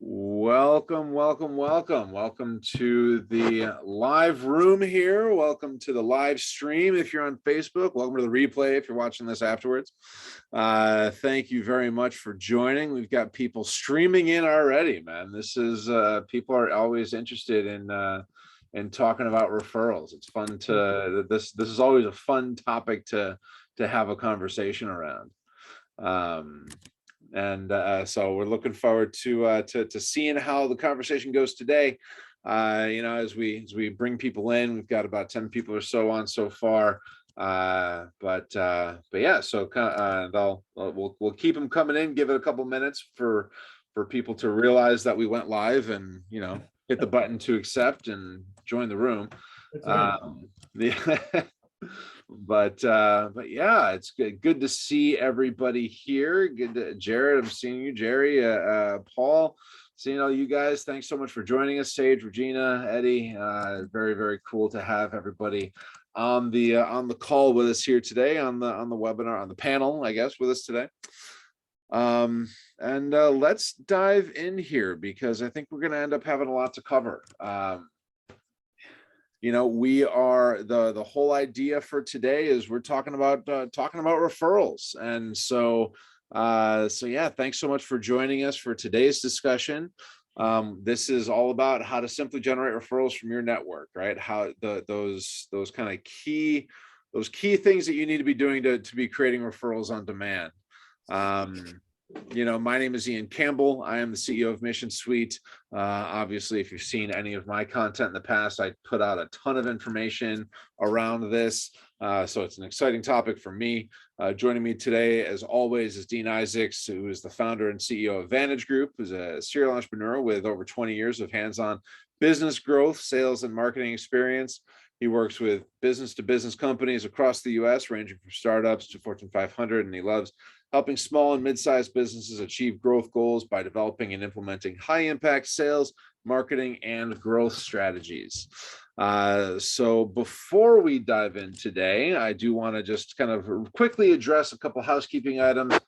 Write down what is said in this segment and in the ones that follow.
Welcome, welcome, welcome. Welcome to the live room here. Welcome to the live stream if you're on Facebook. Welcome to the replay if you're watching this afterwards. Thank you very much for joining. We've got people streaming in already, man. This is people are always interested in talking about referrals. It's fun to this is always a fun topic to have a conversation around. So we're looking forward to seeing how the conversation goes today. As we bring people in, we've got about 10 people or so on so far. But yeah, so we'll keep them coming in. Give it a couple minutes for people to realize that we went live and hit the button to accept and join the room. But yeah, it's good to see everybody here. Good to, Jared, I'm seeing you, Jerry, Paul, seeing all you guys. Thanks so much for joining us, Sage, Regina, Eddie. Very, very cool to have everybody on the call with us here today, on the webinar, on the panel, I guess, with us today. Let's dive in here because I think we're going to end up having a lot to cover. We are the whole idea for today is we're talking about referrals. And so yeah, thanks so much for joining us for today's discussion. This is all about how to simply generate referrals from your network, right? How those kind of key things that you need to be doing to be creating referrals on demand. My name is Ian Campbell. I am the CEO of Mission Suite. Obviously, if you've seen any of my content in the past, I put out a ton of information around this. So it's an exciting topic for me. Joining me today, as always, is Dean Isaacs, who is the founder and CEO of Vantage Group, who's a serial entrepreneur with over 20 years of hands-on business growth, sales, and marketing experience. He works with business-to-business companies across the U.S., ranging from startups to Fortune 500, and he loves helping small and mid-sized businesses achieve growth goals by developing and implementing high-impact sales, marketing, and growth strategies. So before we dive in today, I do want to just kind of quickly address a couple housekeeping items.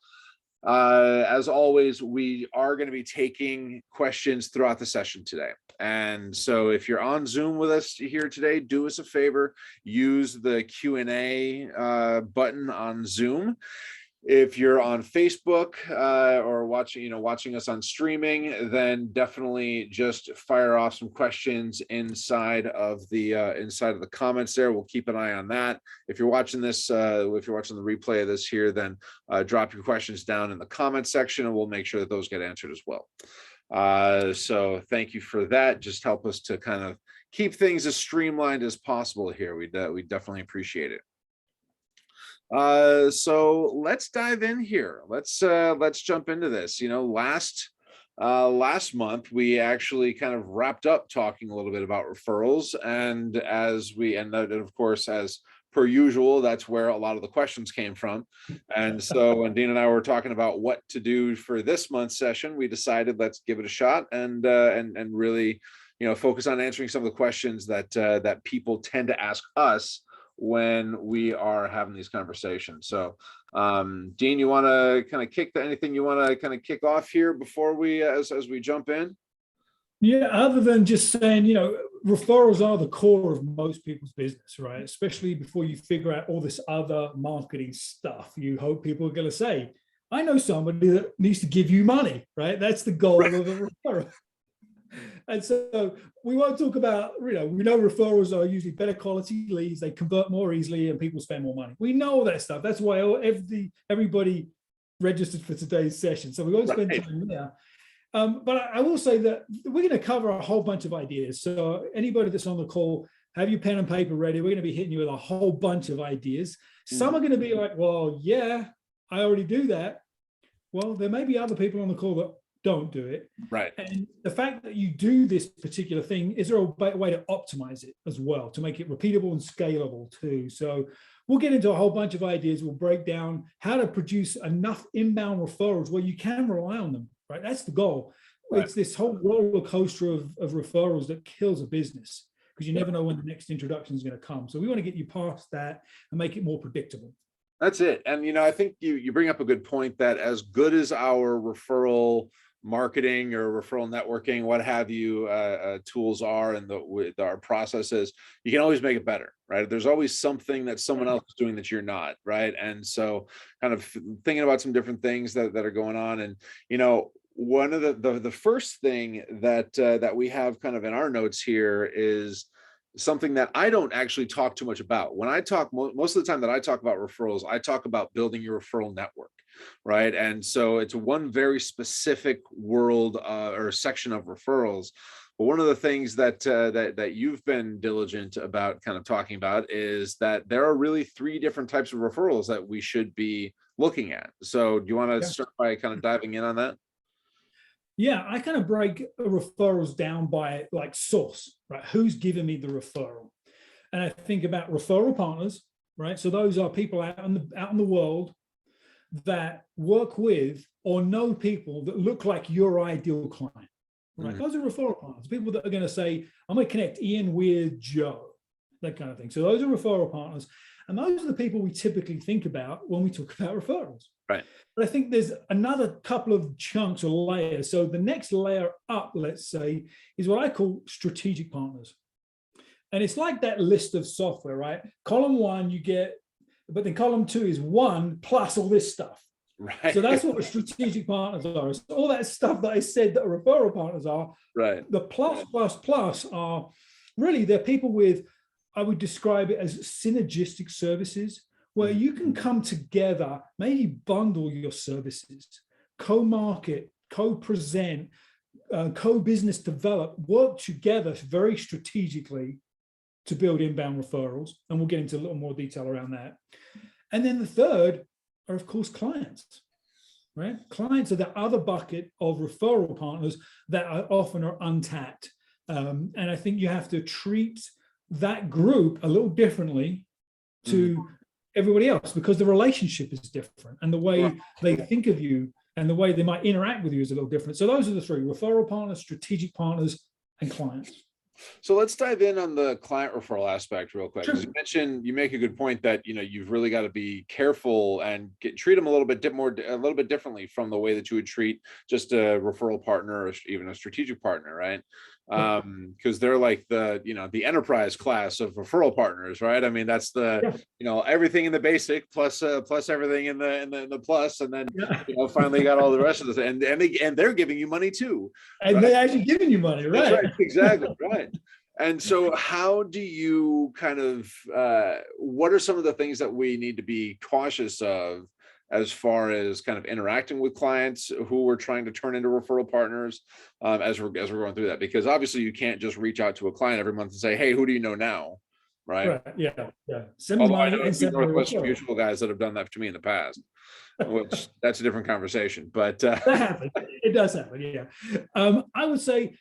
As always, we are going to be taking questions throughout the session today. And so if you're on Zoom with us here today, do us a favor, use the Q&A button on Zoom. If you're on Facebook or watching us on streaming, then definitely just fire off some questions inside of the comments there. We'll keep an eye on that. If you're watching this, if you're watching the replay of this here, then drop your questions down in the comment section, and we'll make sure that those get answered as well. So thank you for that. Just help us to kind of keep things as streamlined as possible here. We definitely appreciate it. So let's dive in here. Let's jump into this. Last month we actually kind of wrapped up talking a little bit about referrals, and of course, as per usual, that's where a lot of the questions came from. And so when Dean and I were talking about what to do for this month's session, we decided let's give it a shot and really focus on answering some of the questions that people tend to ask us when we are having these conversations. So Dean, you want to kind of anything you want to kind of kick off here before we as we jump in? Yeah, other than just saying, referrals are the core of most people's business, right? Especially before you figure out all this other marketing stuff. You hope people are going to say, I know somebody that needs to give you money, right? That's the goal of a referral. And so we won't talk about, we know referrals are usually better quality leads, they convert more easily, and people spend more money. We know all that stuff. That's why everybody registered for today's session. So we won't spend time there. But I will say that we're going to cover a whole bunch of ideas. So anybody that's on the call, have your pen and paper ready. We're going to be hitting you with a whole bunch of ideas. Some are going to be like, well, yeah, I already do that. Well, there may be other people on the call that don't do it. Right. And the fact that you do this particular thing, is there a way to optimize it as well, to make it repeatable and scalable too? So we'll get into a whole bunch of ideas. We'll break down how to produce enough inbound referrals where you can rely on them, right? That's the goal. Right. It's this whole roller coaster of referrals that kills a business because you never know when the next introduction is going to come. So we want to get you past that and make it more predictable. That's it. And, I think you bring up a good point that as good as our referral marketing or referral networking, what have you, tools are and with our processes, you can always make it better, right? There's always something that someone else is doing that you're not, right? And so kind of thinking about some different things that are going on. And, one of the first thing that we have kind of in our notes here is something that I don't actually talk too much about. When I talk, most of the time that I talk about referrals, I talk about building your referral network, right? And so it's one very specific world or section of referrals. But one of the things that you've been diligent about kind of talking about is that there are really 3 different types of referrals that we should be looking at. So do you want to start by kind of diving in on that? Yeah, I kind of break referrals down by like source, right? Who's giving me the referral? And I think about referral partners, right? So those are people out in the world that work with or know people that look like your ideal client, right? Those are referral partners, people that are going to say, I'm going to connect Ian with Joe, that kind of thing. So those are referral partners. And those are the people we typically think about when we talk about referrals. Right. But I think there's another couple of chunks or layers. So the next layer up, let's say, is what I call strategic partners. And it's like that list of software, right? Column 1, you get, but then column 2 is 1 plus all this stuff. Right. So that's what the strategic partners are. So all that stuff that I said that referral partners are, right. The plus are really, they're people with, I would describe it as synergistic services, where you can come together, maybe bundle your services, co-market, co-present, co-business develop, work together very strategically to build inbound referrals. And we'll get into a little more detail around that. And then the third are, of course, clients, right? Clients are the other bucket of referral partners that often are untapped. And I think you have to treat that group a little differently to everybody else, because the relationship is different and the way they think of you and the way they might interact with you is a little different. So those are the 3: referral partners, strategic partners, and clients. So let's dive in on the client referral aspect real quick. Sure. You make a good point that, you've really got to be careful and treat them a little bit differently from the way that you would treat just a referral partner or even a strategic partner, right? Because they're like the enterprise class of referral partners, right? I mean, that's everything in the basic plus everything in the plus, and then finally you got all the rest of this, and they're giving you money too, and they're actually giving you money, right? That's right, exactly, right. And so how do you kind of what are some of the things that we need to be cautious of as far as kind of interacting with clients who we're trying to turn into referral partners as we're going through that? Because obviously you can't just reach out to a client every month and say, hey, who do you know now? Right. Yeah. Although I know a few Northwestern Mutual guys that have done that to me in the past, which that's a different conversation, but that happens. It does happen. Yeah. I would say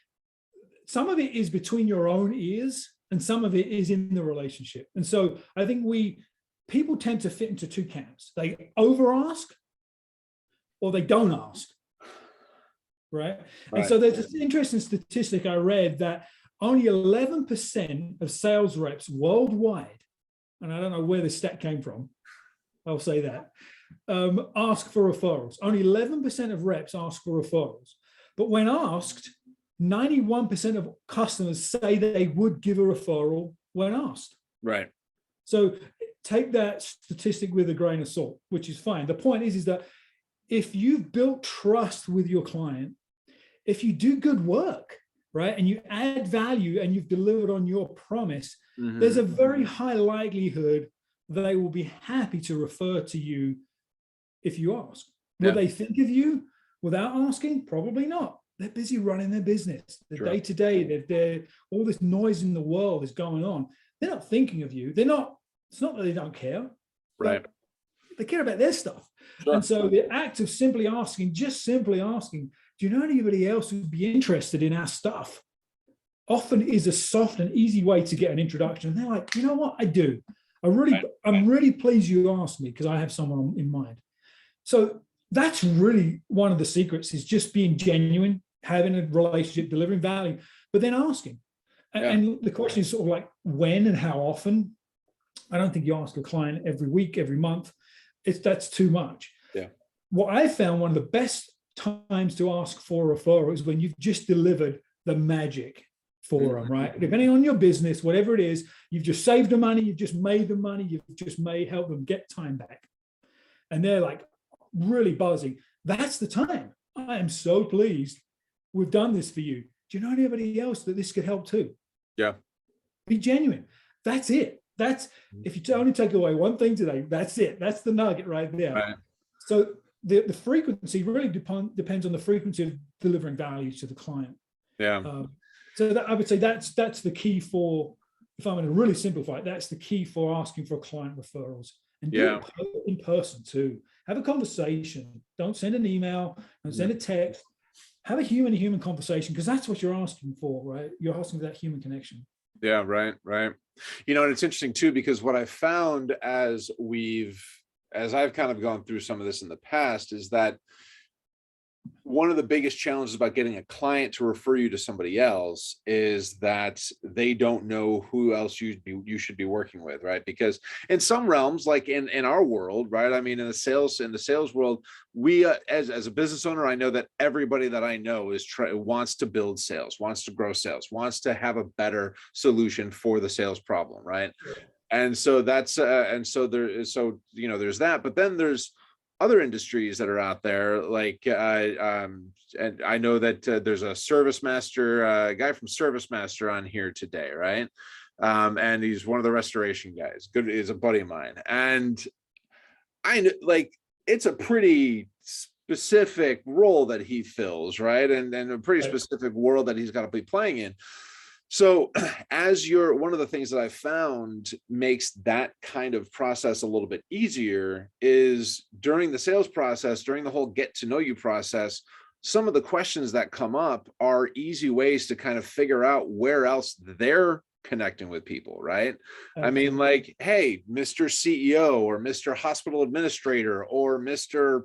some of it is between your own ears and some of it is in the relationship. And so I think people tend to fit into 2 camps. They over ask or they don't ask, right? And so there's this interesting statistic I read that only 11% of sales reps worldwide, and I don't know where this stat came from, I'll say that, ask for referrals. Only 11% of reps ask for referrals. But when asked, 91% of customers say that they would give a referral when asked. Right. So take that statistic with a grain of salt, which is fine. The point is that if you've built trust with your client, if you do good work, right, and you add value and you've delivered on your promise, there's a very high likelihood they will be happy to refer to you if you ask. Will they think of you without asking? Probably not. They're busy running their business. They're day to day. They're all this noise in the world is going on. They're not thinking of you. They're not. It's not that they don't care. Right. They care about their stuff. Sure. And so the act of simply asking, do you know anybody else who'd be interested in our stuff? Often is a soft and easy way to get an introduction. And they're like, you know what? I do. I'm really pleased you asked me because I have someone in mind. So that's really one of the secrets, is just being genuine, having a relationship, delivering value, but then asking. And the question is sort of like when and how often. I don't think you ask a client every week, every month. That's too much. Yeah. What I found, one of the best times to ask for a referral is when you've just delivered the magic for them, right? Depending on your business, whatever it is, you've just saved the money, you've just made the money, you've just help them get time back. And they're like really buzzing. That's the time. I am so pleased we've done this for you. Do you know anybody else that this could help too? Yeah. Be genuine. That's it. That's, if you only take away one thing today, that's it. That's the nugget right there. Right. So the frequency really depends on the frequency of delivering value to the client. Yeah. So that, I would say that's the key for, if I'm going to really simplify it, that's the key for asking for client referrals. And do it in person too. Have a conversation. Don't send an email. Don't send a text. Have a human-to-human conversation, because that's what you're asking for, right? You're asking for that human connection. Yeah, right. You know, and it's interesting too, because what I found as I've kind of gone through some of this in the past is that one of the biggest challenges about getting a client to refer you to somebody else is that they don't know who else you should be working with, right? Because in some realms, like in our world, right? I mean, in the sales world, we as a business owner, I know that everybody that I know wants to build sales, wants to grow sales, wants to have a better solution for the sales problem, right? And so that's there's that, but then there's other industries that are out there, like and I know that there's a Service Master, guy from Service Master on here today, right? And he's one of the restoration guys. Good, is a buddy of mine, and like it's a pretty specific role that he fills, right? And a pretty specific world that he's got to be playing in. So one of the things that I found makes that kind of process a little bit easier is during the sales process, during the whole get to know you process, some of the questions that come up are easy ways to kind of figure out where else they're connecting with people, right? I mean, like, hey, Mr. CEO or Mr. Hospital Administrator or Mr.,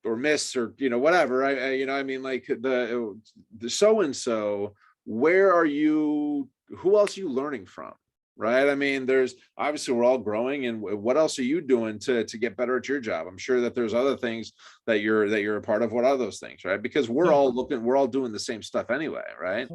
or Miss, or, whatever. I mean, like the so-and-so, where are you, who else are you learning from, right? I mean, there's obviously, we're all growing, and what else are you doing to get better at your job? I'm sure that there's other things that you're a part of. What are those things, right? Because we're all doing the same stuff anyway, right?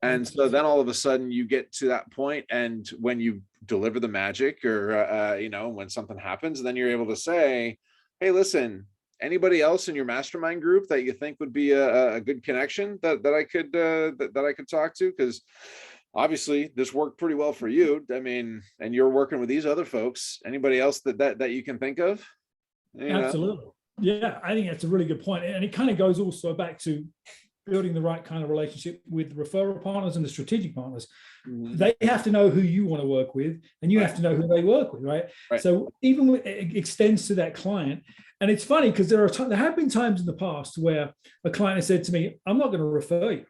And so then all of a sudden you get to that point, and when you deliver the magic, or when something happens, then you're able to say, hey, listen, anybody else in your mastermind group that you think would be a good connection that I could talk to? Because obviously this worked pretty well for you. I mean, and you're working with these other folks. Anybody else that you can think of? Absolutely. Yeah, I think that's a really good point. And it kind of goes also back to building the right kind of relationship with the referral partners and the strategic partners. They have to know who you want to work with, and you have to know who they work with, right? So even when it extends to that client, and it's funny because there have been times in the past where a client has said to me, "I'm not going to refer you."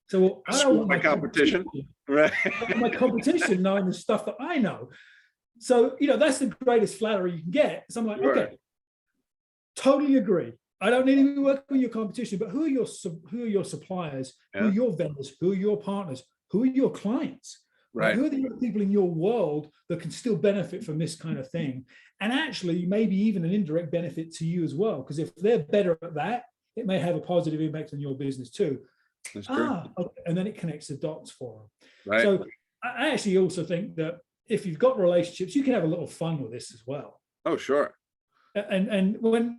So I don't want my competition, right? My competition knowing the stuff that I know. So that's the greatest flattery you can get. So I'm like, okay, totally agree. I don't need to work with your competition, but who are your suppliers? Who are your vendors? Who are your partners? Who are your clients? Right? Who are the other people in your world that can still benefit from this kind of thing? And actually, maybe even an indirect benefit to you as well, because if they're better at that, it may have a positive impact on your business too. That's true. Okay. And then it connects the dots for them. Right. So I actually also think that if you've got relationships, you can have a little fun with this as well. Oh, sure. And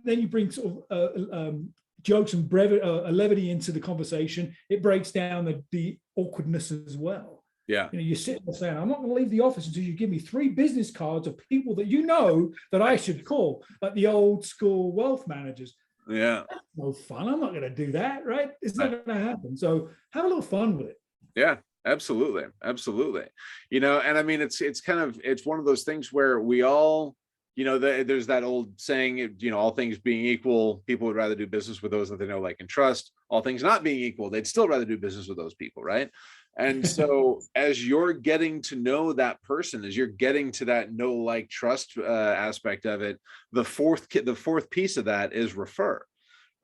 then you bring sort of jokes and levity into the conversation, it breaks down the awkwardness as well. Yeah. You're sitting there saying, I'm not going to leave the office until you give me 3 business cards of people that that I should call, like the old school wealth managers. Yeah. That's no fun. I'm not going to do that, right? It's not going to happen. So have a little fun with it. Yeah. Absolutely. And I mean, it's one of those things where we all, there's that old saying, all things being equal, people would rather do business with those that they know, like, and trust. All things not being equal, they'd still rather do business with those people, right? And so as you're getting to know that person, as you're getting to that know, like, trust aspect of it, the fourth piece of that is refer,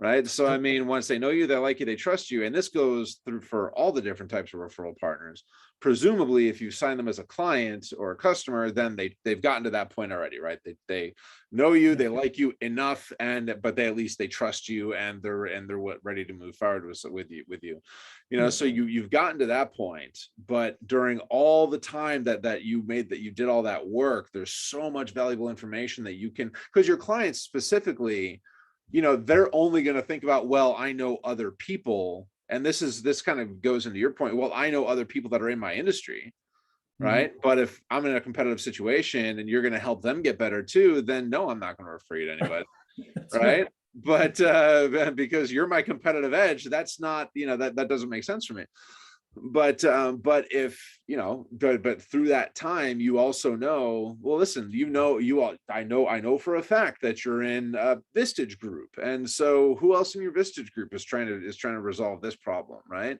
right? So, I mean, once they know you, they like you, they trust you. And this goes through for all the different types of referral partners. Presumably, if you sign them as a client or a customer, then they've gotten to that point already, right? They know you, they like you enough, but they at least they trust you, and they're ready to move forward with you. You know, so you've gotten to that point, but during all the time that you did all that work, there's so much valuable information that you can, because your clients specifically, you know, they're only going to think about, well, I know other people. And this kind of goes into your point. Well, I know other people that are in my industry, right? But if I'm in a competitive situation and you're going to help them get better too, then no, I'm not going to refer you to anybody, right? But because you're my competitive edge, that's not, you know, that doesn't make sense for me. But if, you know, but through that time, you also know, well, listen, I know for a fact that you're in a Vistage group. And so who else in your Vistage group is trying to resolve this problem, right?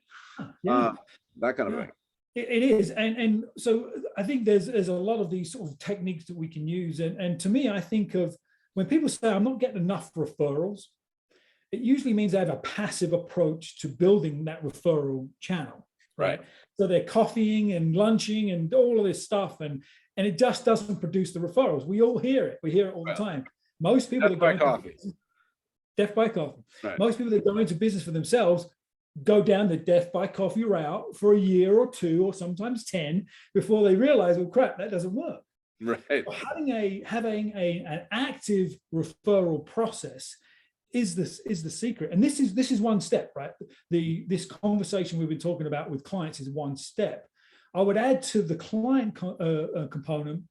That kind of thing. It is. And so I think there's a lot of these sort of techniques that we can use. And to me, I think of when people say, I'm not getting enough referrals, it usually means they have a passive approach to building that referral channel. Right. So they're coffeeing and lunching and all of this stuff. And it just doesn't produce the referrals. We all hear it. We hear it all the time. Most people that go into death by coffee. Most people that go into business for themselves go down the death by coffee route for a year or two, or sometimes 10, before they realize, well, crap, that doesn't work. Right. So having an active referral process is the secret. And this is one step, right? This conversation we've been talking about with clients is one step. I would add to the client component,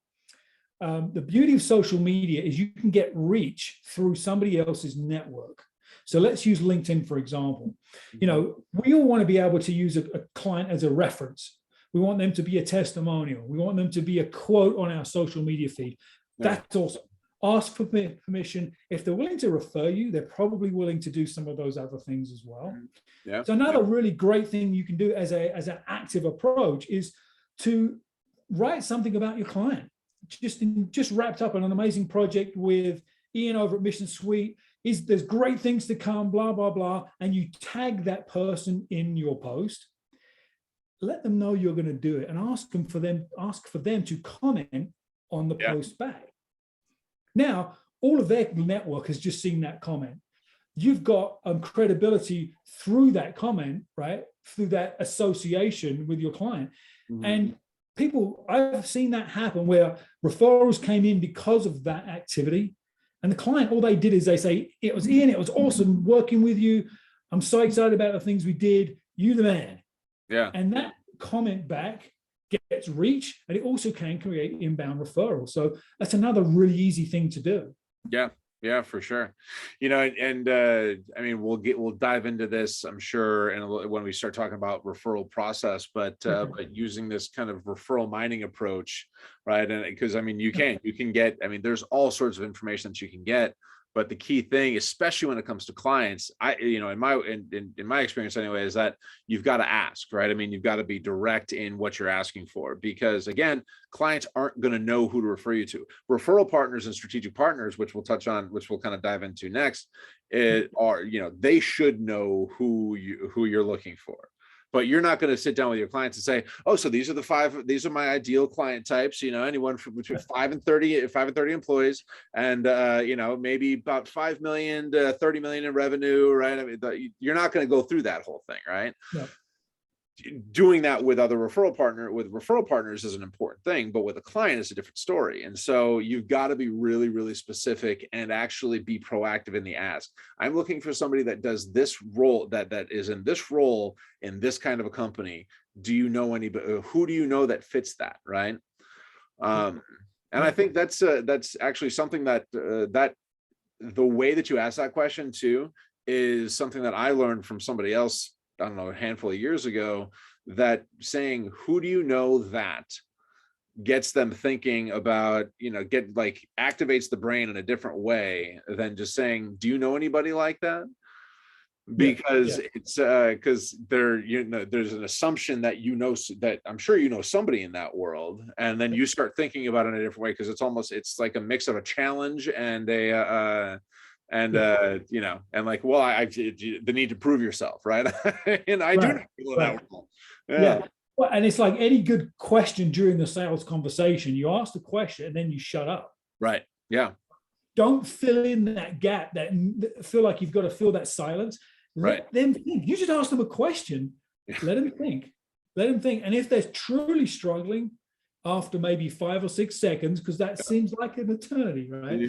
the beauty of social media is you can get reach through somebody else's network. So let's use LinkedIn, for example. You know, we all want to be able to use a client as a reference. We want them to be a testimonial. We want them to be a quote on our social media feed. That's awesome. Ask for permission. If they're willing to refer you, they're probably willing to do some of those other things as well. So another really great thing you can do as an active approach is to write something about your client. Just wrapped up on an amazing project with Ian over at Mission Suite. There's great things to come, blah, blah, blah. And you tag that person in your post. Let them know you're going to do it and ask for them to comment on the post back. Now, all of their network has just seen that comment. You've got credibility through that comment, right? Through that association with your client. And I've seen that happen where referrals came in because of that activity. And the client, all they did is they say, it was Ian, it was awesome working with you. I'm so excited about the things we did. You the man. Yeah. And that comment back gets reach, and it also can create inbound referrals. So that's another really easy thing to do. Yeah, for sure. You know, and I mean, we'll dive into this, I'm sure, and when we start talking about referral process, but using this kind of referral mining approach, right? And because I mean, you can get, I mean, there's all sorts of information that you can get. But the key thing, especially when it comes to clients, in my experience anyway, is that you've got to ask, right? I mean, you've got to be direct in what you're asking for, because again, clients aren't going to know who to refer you to. Referral partners and strategic partners, which we'll touch on, which we'll kind of dive into next, they should know who you're looking for. But you're not going to sit down with your clients and say, oh, so these are my ideal client types, you know, anyone from between 5 and 30 employees, and, maybe about 5 million to 30 million in revenue, right? I mean, you're not going to go through that whole thing, right? No. Doing that with referral partners is an important thing, but with a client is a different story. And so you've got to be really, really specific and actually be proactive in the ask. I'm looking for somebody that does this role, that is in this role in this kind of a company. Do you know anybody? Who do you know that fits that, right? And I think that's actually something that the way that you ask that question too is something that I learned from somebody else, I don't know, a handful of years ago, that saying, who do you know, that gets them thinking about, activates the brain in a different way than just saying, do you know anybody like that? Because it's because there's an assumption that that I'm sure you know somebody in that world, and then you start thinking about it in a different way, because it's like a mix of a challenge and And, Yeah. you know, and like, well, the need to prove yourself, right? And I do Right. know people in Right. that role. Yeah. Yeah. Well, and it's like any good question during the sales conversation. You ask the question and then you shut up. Right. Yeah. Don't fill in that gap, that feel like you've got to fill that silence. Right. Let them think. You just ask them a question. Yeah. Let them think. Let them think. And if they're truly struggling after maybe 5 or 6 seconds, because that seems like an eternity, right?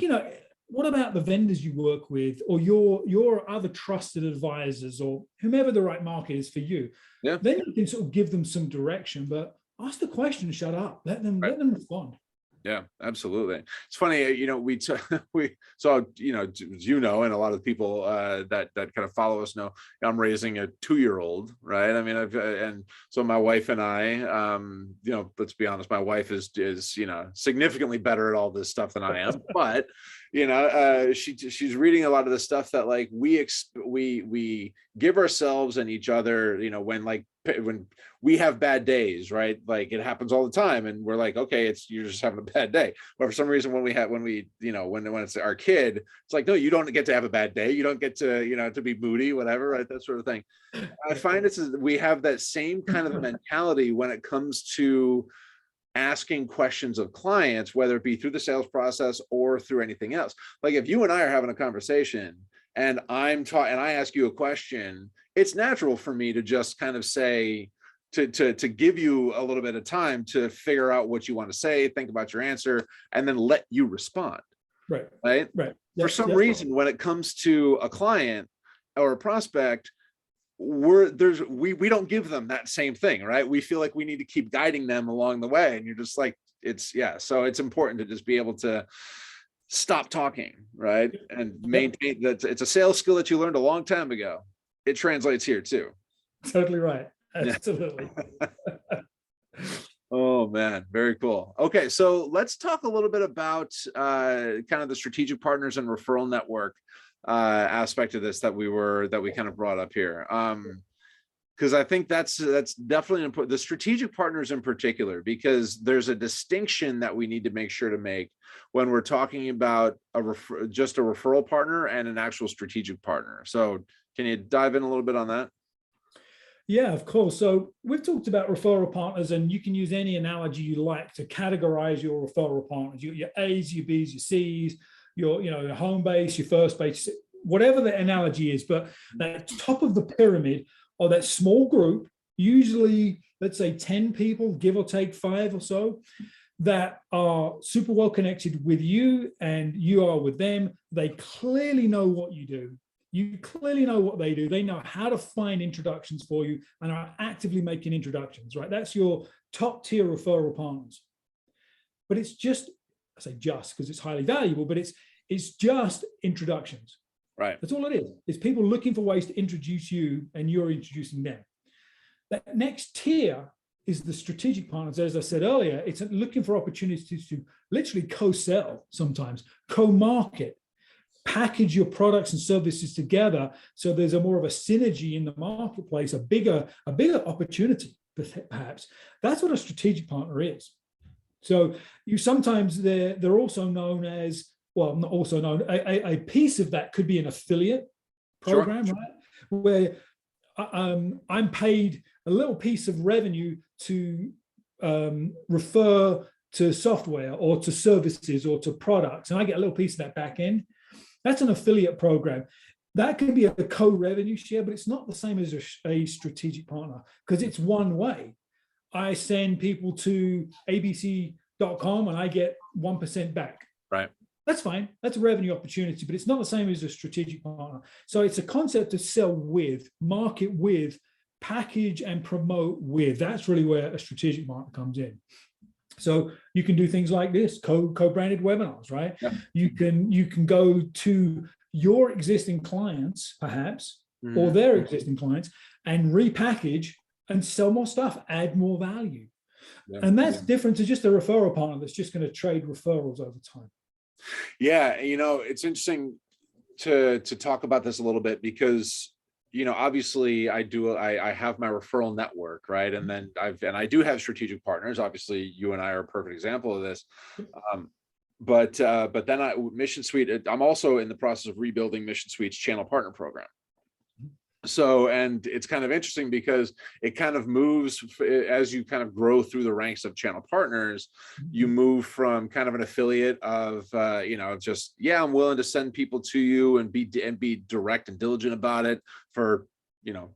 You know, what about the vendors you work with, or your other trusted advisors, or whomever the right market is for you? Yeah. Then you can sort of give them some direction, but ask the question and shut up. Let them respond. Yeah, absolutely. It's funny, you know, we so, you know, as you know, and a lot of people that kind of follow us know, I'm raising a 2-year-old, right? I mean, and so my wife and I, you know, let's be honest, my wife is you know, significantly better at all this stuff than I am, but you know, she's reading a lot of the stuff that like we give ourselves and each other, you know, when we have bad days, right? Like it happens all the time. And we're like, okay, you're just having a bad day. But for some reason, when you know, when it's our kid, it's like, no, you don't get to have a bad day. You don't get to, you know, to be moody, whatever, right? That sort of thing. I find we have that same kind of mentality when it comes to asking questions of clients, whether it be through the sales process or through anything else. Like if you and I are having a conversation and I'm talking and I ask you a question, it's natural for me to just kind of say, to give you a little bit of time to figure out what you want to say, think about your answer, and then let you respond. Right. Right. Right. For Yep. some reason, when it comes to a client or a prospect, we don't give them that same thing, right? We feel like we need to keep guiding them along the way. And you're just like, so it's important to just be able to stop talking, right? And maintain that. It's a sales skill that you learned a long time ago. It translates here too. Totally right. Absolutely. Oh man, very cool. Okay, so let's talk a little bit about kind of the strategic partners and referral network aspect of this that we kind of brought up here. Because I think that's definitely important. The strategic partners in particular, because there's a distinction that we need to make sure to make when we're talking about just a referral partner and an actual strategic partner. So can you dive in a little bit on that? Yeah, of course. So we've talked about referral partners, and you can use any analogy you like to categorize your referral partners. Your A's, your B's, your C's, your home base, your first base, whatever the analogy is. But at the top of the pyramid, or that small group, usually let's say 10 people, give or take 5 or so, that are super well connected with you and you are with them. They clearly know what you do. You clearly know what they do. They know how to find introductions for you and are actively making introductions, right? That's your top tier referral partners. But it's just, I say just because it's highly valuable, but it's just introductions. Right. That's all it is. It's people looking for ways to introduce you and you're introducing them. That next tier is the strategic partners. As I said earlier, it's looking for opportunities to literally co-sell, sometimes co-market, package your products and services together so there's a more of a synergy in the marketplace, a bigger opportunity, perhaps. That's what a strategic partner is. So you sometimes they're also known as, well, not also known, a piece of that could be an affiliate program, sure. Right? Where I'm paid a little piece of revenue to refer to software or to services or to products, and I get a little piece of that back end. That's an affiliate program. That can be a co-revenue share, but it's not the same as a strategic partner because it's one way. I send people to abc.com and I get 1% back. Right. That's fine. That's a revenue opportunity, but it's not the same as a strategic partner. So it's a concept to sell with, market with, package and promote with. That's really where a strategic partner comes in. So you can do things like this, co-branded webinars, right? Yeah. You can go to your existing clients, perhaps, or their existing clients, and repackage and sell more stuff, add more value. Yeah. And that's different to just a referral partner that's just going to trade referrals over time. Yeah, it's interesting to talk about this a little bit because obviously I have my referral network, right? And then I do have strategic partners. Obviously, you and I are a perfect example of this. but then Mission Suite, I'm also in the process of rebuilding Mission Suite's channel partner program. So, and it's kind of interesting because it kind of moves as you kind of grow through the ranks of channel partners, you move from kind of an affiliate of, just, yeah, I'm willing to send people to you and be direct and diligent about it for, $100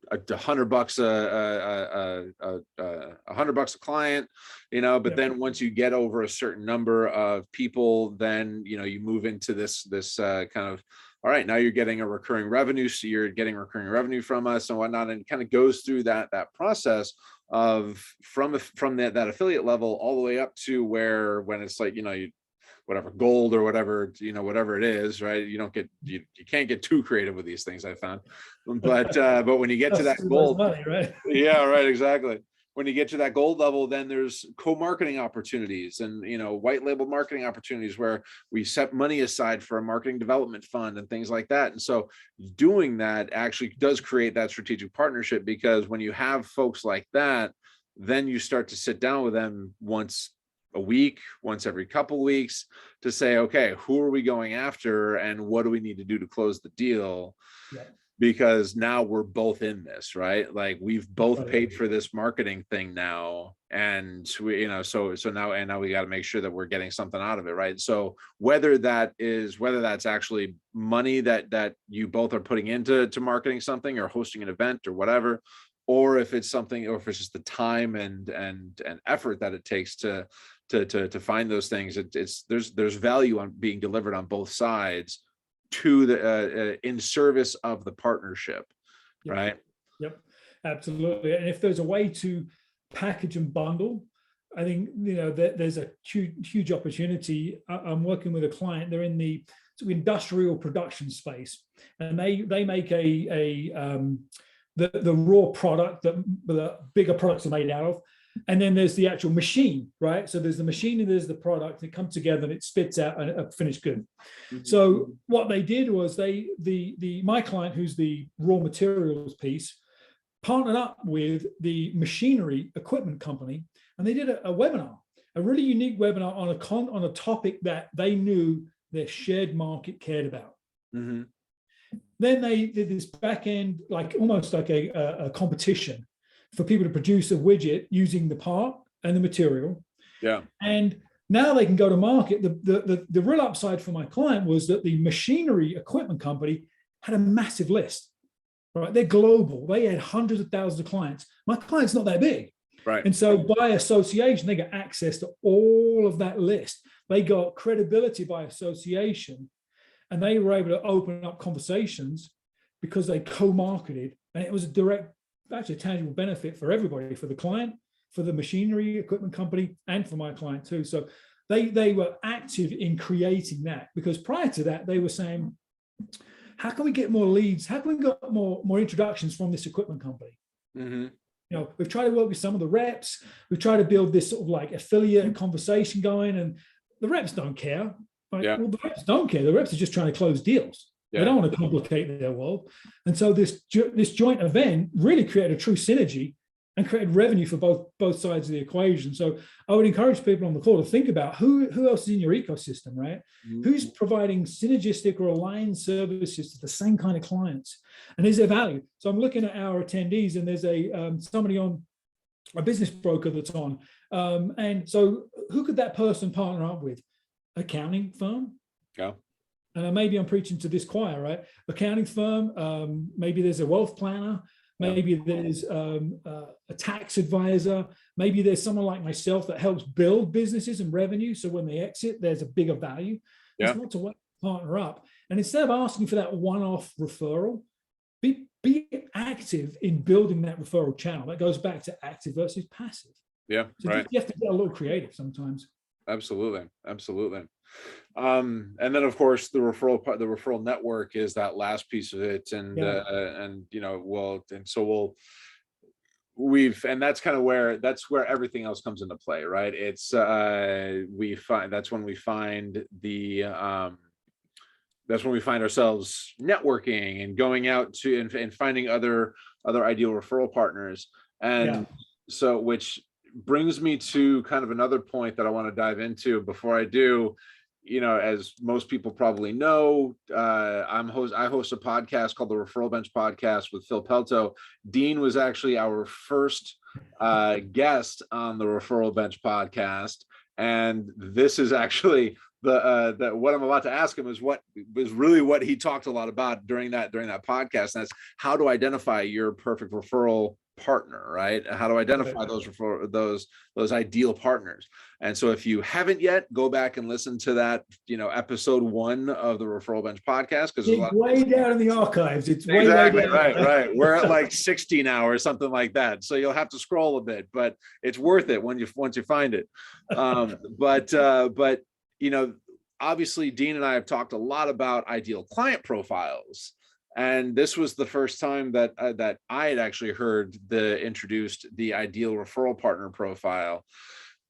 $100 a client, but then once you get over a certain number of people, then, you move into this kind of, all right, now you're getting a recurring revenue. So you're getting recurring revenue from us and whatnot. And it kind of goes through that process of from that affiliate level all the way up to when it's like, whatever gold or whatever, whatever it is, right? You can't get too creative with these things, I found. But when you get to that gold, money, right? Yeah, right, exactly. When you get to that gold level, then there's co-marketing opportunities and, white label marketing opportunities where we set money aside for a marketing development fund and things like that. And so doing that actually does create that strategic partnership, because when you have folks like that, then you start to sit down with them once a week, once every couple weeks, to say, okay, who are we going after and what do we need to do to close the deal? Yeah. Because now we're both in this, right? Like we've both paid for this marketing thing now. And we, so now we got to make sure that we're getting something out of it, right? So whether that's actually money that you both are putting into marketing something or hosting an event or whatever, or if it's something, or if it's just the time and effort that it takes to find those things, there's value on being delivered on both sides to the in service of the partnership. Yep. Right? Yep, absolutely. And if there's a way to package and bundle, I think there's a huge opportunity. I'm working with a client. They're in the industrial production space, and they make the raw product that the bigger products are made out of. And then there's the actual machine, right? So there's the machine and there's the product. They come together and it spits out a finished good. Mm-hmm. So what they did was my client, who's the raw materials piece, partnered up with the machinery equipment company, and they did a webinar, a really unique webinar on a topic that they knew their shared market cared about. Mm-hmm. Then they did this back end, almost like a competition for people to produce a widget using the part and the material. Yeah. And now they can go to market. The real upside for my client was that the machinery equipment company had a massive list, right? They're global. They had hundreds of thousands of clients. My client's not that big. Right. And so by association, they got access to all of that list. They got credibility by association, and they were able to open up conversations because they co-marketed, and it was actually a tangible benefit for everybody, for the client, for the machinery equipment company, and for my client too. So they were active in creating that, because prior to that, they were saying, how can we get more leads? How can we get more introductions from this equipment company? Mm-hmm. We've tried to work with some of the reps. We've tried to build this sort of like affiliate conversation going, and the reps don't care. Yeah. Well, the reps don't care. The reps are just trying to close deals. Yeah. They don't want to complicate their world. And so this joint event really created a true synergy and created revenue for both sides of the equation. So I would encourage people on the call to think about who else is in your ecosystem, right? Mm-hmm. Who's providing synergistic or aligned services to the same kind of clients, and is there value? So I'm looking at our attendees, and there's somebody on, a business broker that's on, and so who could that person partner up with? Accounting firm. Yeah. And maybe I'm preaching to this choir, right? Accounting firm, maybe there's a wealth planner, maybe there's a tax advisor, maybe there's someone like myself that helps build businesses and revenue, so when they exit, there's a bigger value. Yeah. There's lots of ways to partner up. And instead of asking for that one-off referral, be active in building that referral channel. That goes back to active versus passive. Yeah, so right. You have to get a little creative sometimes. Absolutely. And then of course the referral network is that last piece of it. And that's kind of that's where everything else comes into play, right? It's that's when we find ourselves networking and going out to and finding other ideal referral partners. And so, which brings me to kind of another point that I want to dive into. Before I do, as most people probably know, I host a podcast called the Referral Bench Podcast with Phil Pelto. Dean was actually our first guest on the Referral Bench Podcast, and this is actually the what I'm about to ask him is what was really what he talked a lot about during that podcast. And that's how to identify your perfect referral partner, right? How to identify those ideal partners. And so if you haven't yet, go back and listen to that, episode 1 of the Referral Bench Podcast, because it's way down in the archives. It's way exactly down. right. We're at like 60 now or something like that. So you'll have to scroll a bit, but it's worth it once you find it. But obviously Dean and I have talked a lot about ideal client profiles. And this was the first time that I had actually heard introduced the ideal referral partner profile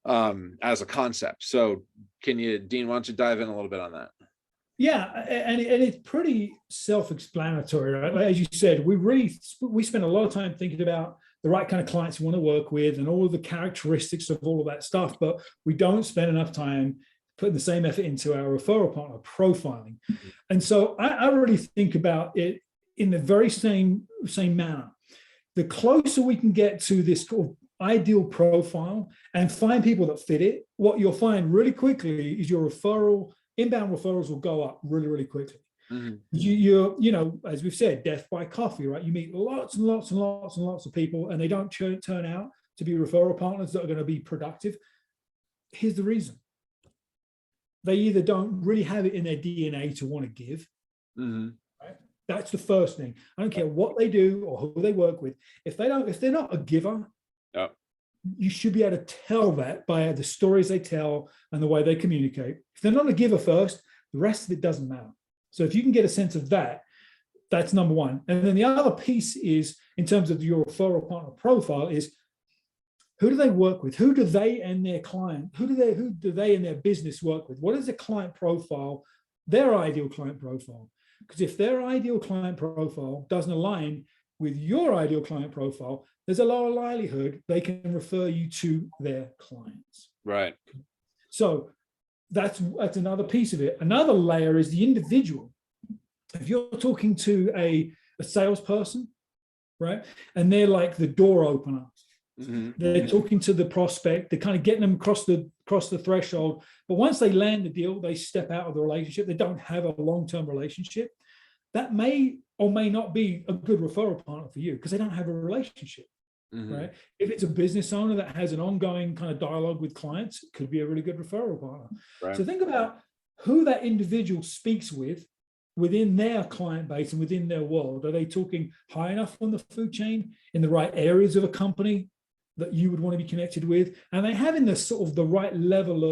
as a concept. So Dean, why don't you dive in a little bit on that? Yeah, and it's pretty self-explanatory, right? As you said, we spend a lot of time thinking about the right kind of clients we want to work with and all of the characteristics of all of that stuff, but we don't spend enough time putting the same effort into our referral partner profiling. And so I really think about it in the very same manner. The closer we can get to this ideal profile and find people that fit it, what you'll find really quickly is your inbound referrals will go up really, really quickly. Mm-hmm. You as we've said, death by coffee, right? You meet lots and lots and lots and lots of people, and they don't turn out to be referral partners that are going to be productive. Here's the reason. They either don't really have it in their DNA to want to give. Mm-hmm. Right? That's the first thing. I don't care what they do or who they work with. If they're not a giver, you should be able to tell that by the stories they tell and the way they communicate. If they're not a giver first, the rest of it doesn't matter. So if you can get a sense of that, that's number one. And then the other piece is, in terms of your referral partner profile, is who do they work with? Who do they and their client, who do they and their business work with? What is the client profile, their ideal client profile? Because if their ideal client profile doesn't align with your ideal client profile, there's a lot of likelihood they can refer you to their clients. Right. So that's another piece of it. Another layer is the individual. If you're talking to a salesperson, right, and they're like the door opener, mm-hmm. They're talking to the prospect, they're kind of getting them across the threshold. But once they land the deal, they step out of the relationship. They don't have a long-term relationship. That may or may not be a good referral partner for you because they don't have a relationship. Mm-hmm. Right? If it's a business owner that has an ongoing kind of dialogue with clients, it could be a really good referral partner. Right. So think about who that individual speaks with within their client base and within their world. Are they talking high enough on the food chain, in the right areas of a company that you would want to be connected with? And they having the sort of the right level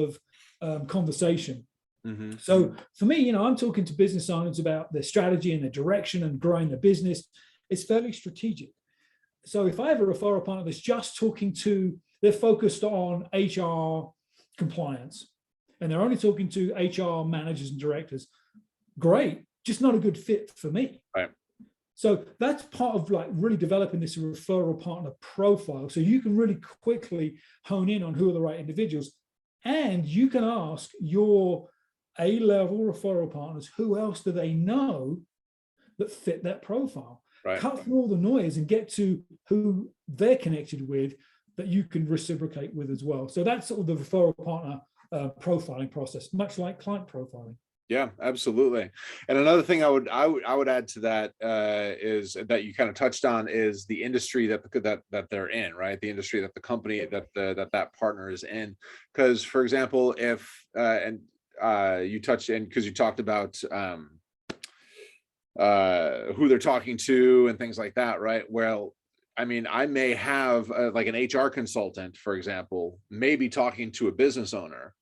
of conversation. Mm-hmm. So for me, I'm talking to business owners about their strategy and their direction and growing their business. It's fairly strategic. So if I have a referral partner that's just they're focused on HR compliance, and they're only talking to HR managers and directors, great, just not a good fit for me. Right. So that's part of like really developing this referral partner profile. So you can really quickly hone in on who are the right individuals. And you can ask your A-level referral partners, who else do they know that fit that profile? Right. Cut through all the noise and get to who they're connected with that you can reciprocate with as well. So that's sort of the referral partner profiling process, much like client profiling. Yeah, absolutely. And another thing I would add to that is that you kind of touched on is the industry that they're in, right? The industry that the company that partner is in. Because, for example, if you touched in, because you talked about who they're talking to and things like that, right? Well, I mean, I may have like an HR consultant, for example, maybe talking to a business owner,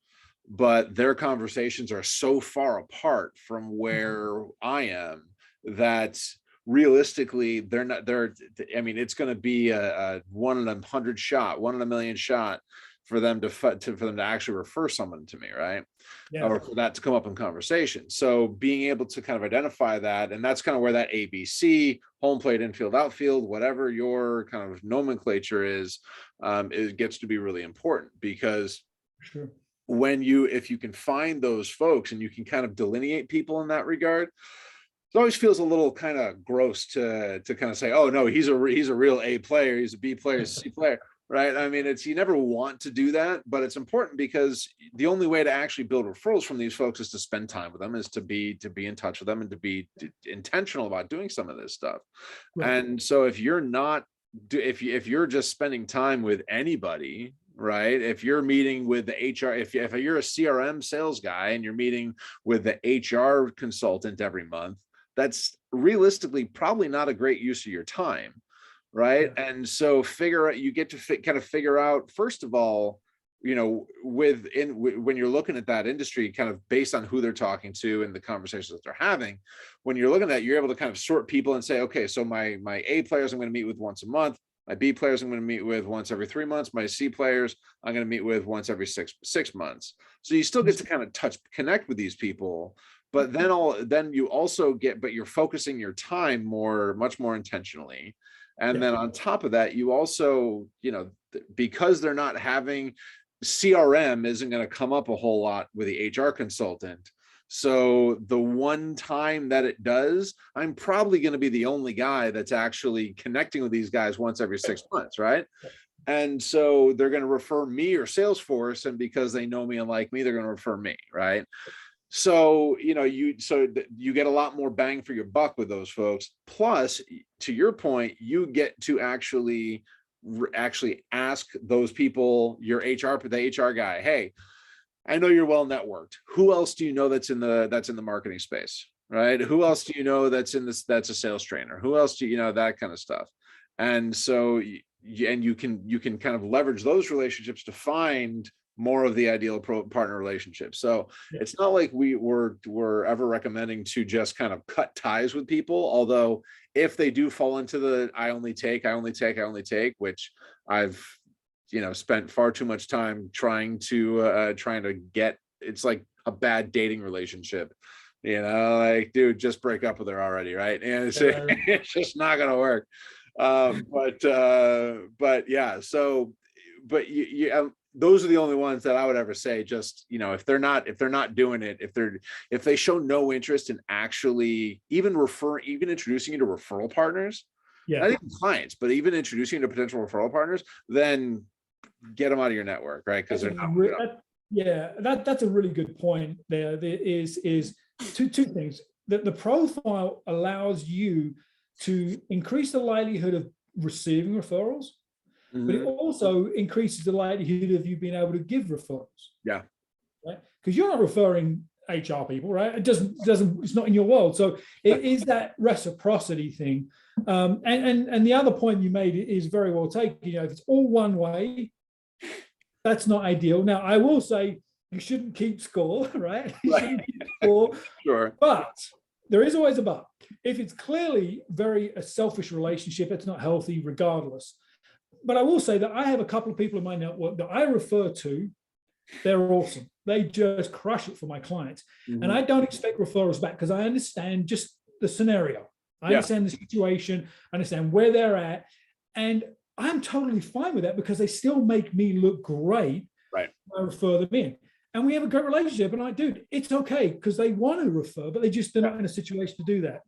but their conversations are so far apart from where I am that realistically it's going to be a 1 in 100 shot, 1 in a million shot for them to actually refer someone to me, right? Yeah. Or for that to come up in conversation. So being able to kind of identify that, and that's kind of where that ABC, home plate, infield, outfield, whatever your kind of nomenclature is, it gets to be really important because, sure, if you can find those folks and you can kind of delineate people in that regard, it always feels a little kind of gross to kind of say, oh no, he's a real A player, he's a B player, he's a C player, right? I mean, you never want to do that, but it's important because the only way to actually build referrals from these folks is to spend time with them, is to be in touch with them, and to be intentional about doing some of this stuff. Right. And so if you're not, if you're just spending time with anybody, right? If you're meeting with the HR, if you're a CRM sales guy and you're meeting with the HR consultant every month, that's realistically probably not a great use of your time, right? Yeah. And so you get to kind of figure out, first of all, you know, when you're looking at that industry, kind of based on who they're talking to and the conversations that they're having, when you're looking at that, you're able to kind of sort people and say, okay, so my A players I'm going to meet with once a month, my B players I'm going to meet with once every 3 months, my C players I'm going to meet with once every six months. So you still get to kind of connect with these people, but then you also but you're focusing your time much more intentionally. And then on top of that, you also, you know, because they're not having, CRM isn't going to come up a whole lot with the HR consultant. So the one time that it does, I'm probably going to be the only guy that's actually connecting with these guys once every 6 months, right? And so they're going to refer me or Salesforce, and because they know me and like me, they're going to refer me, right? So, you know, you get a lot more bang for your buck with those folks. Plus, to your point, you get to actually ask those people, the HR guy, hey, I know you're well networked. Who else do you know that's in the marketing space, right? Who else do you know that's a sales trainer? Who else do you know, that kind of stuff? And so, you can kind of leverage those relationships to find more of the ideal partner relationship. So it's not like we're ever recommending to just kind of cut ties with people. Although if they do fall into the I only take, which I've, you know, spent far too much time trying to get, it's like a bad dating relationship. You know, like, dude, just break up with her already, right? And it's just not gonna work. But yeah, so, but those are the only ones that I would ever say, just, you know, if they're not doing it, if they show no interest in actually even introducing you to referral partners, not even clients, but even introducing you to potential referral partners, then get them out of your network, right? Because they're not. That's a really good point. There is two things. That the profile allows you to increase the likelihood of receiving referrals, but it also increases the likelihood of you being able to give referrals. Yeah. Right? Because you're not referring HR people, right? It's not in your world. So it is that reciprocity thing. And the other point you made is very well taken. You know, if it's all one way, that's not ideal. Now, I will say you shouldn't keep score, right? You shouldn't keep score. Sure. But there is always a but. If it's clearly a selfish relationship, it's not healthy regardless. But I will say that I have a couple of people in my network that I refer to. They're awesome. They just crush it for my clients. And I don't expect referrals back because I understand just the scenario. I understand the situation, I understand where they're at. And I'm totally fine with that because they still make me look great. Right. When I refer them in. And we have a great relationship. And dude, it's okay because they want to refer, but they're not in a situation to do that.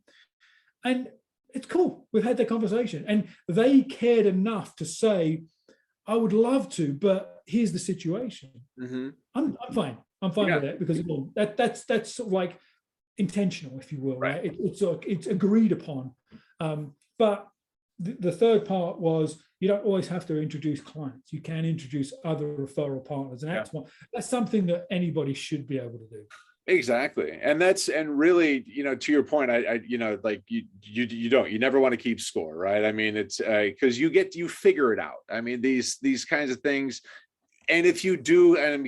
And it's cool. We've had that conversation. And they cared enough to say, I would love to, but here's the situation. I'm fine. I'm fine with that because that's sort of like intentional, if you will, right? It's agreed upon. But the third part was you don't always have to introduce clients. You can introduce other referral partners, and that's something that anybody should be able to do. Exactly. And really, you know, to your point, I you know, like you never want to keep score, right? I mean, it's because you figure it out. I mean, these kinds of things. And if you do, and